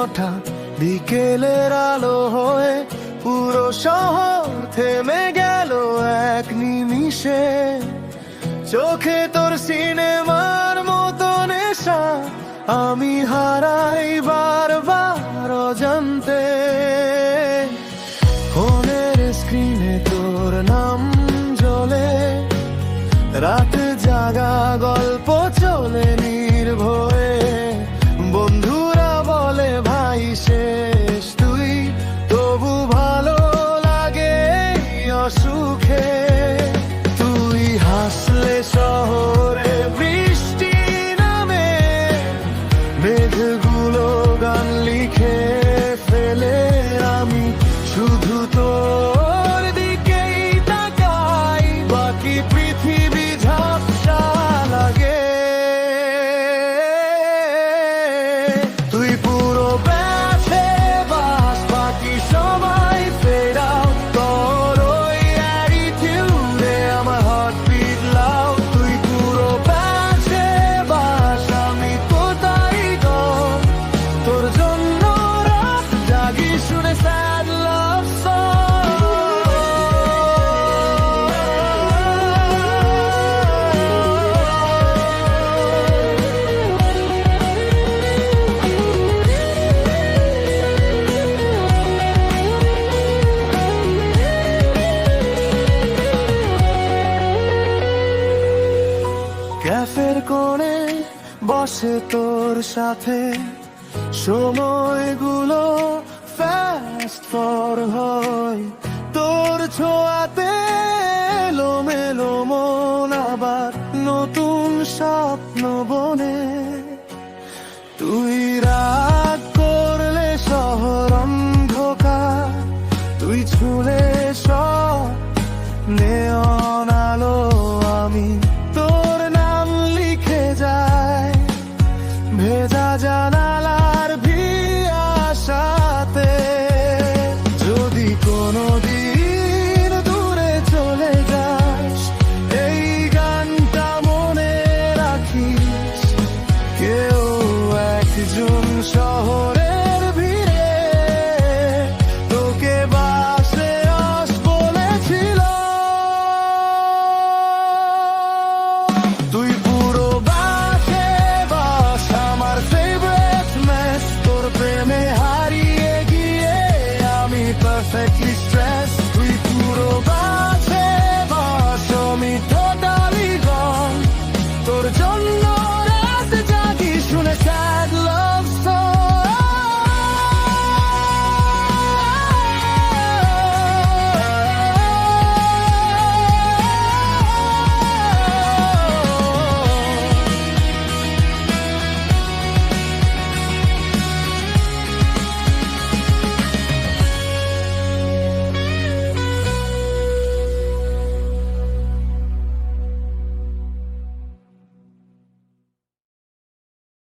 হঠাৎ বিকেলের আলো হয়ে পুরো শহর থেমে গেল এক নিমিষে। চোখে তোর সিনেমার মতো নেশা, আমি হারাই বারবার অজান্তে। ফোনের স্ক্রিনে তোর নাম জ্বলে, রাত জাগা গল্প চলে নির্ভয়ে। বন্ধুরা বলে ভাই শেষ তুই, তবু ভালো লাগে অসুখে। তুই হাসলে শহরে বৃষ্টি নামে, মেঘগুলো গান লিখে ফেলে। আমি শুধু তোর দিকেই তাকাই, বাকি পৃথিবী ঝাপসা লাগে। তুই পুরো বেঁচে বাস, বাকি সবাই ফেড আউট। তোর ওই অ্যাটিটিউডে আমার হার্টবিট লাউড। তুই পুরো বেঁচে বাস, আমি কোথায় গো? তোর জন্য রাত জাগি শুনে স্যাড লাভ সং। ক্যাফের কোণে বসে তোর সাথে, সময়গুলো ফাস্ট ফর হয়। তোর ছোঁয়াতে এলোমেলো মন আবার নতুন স্বপ্ন বনে। তুই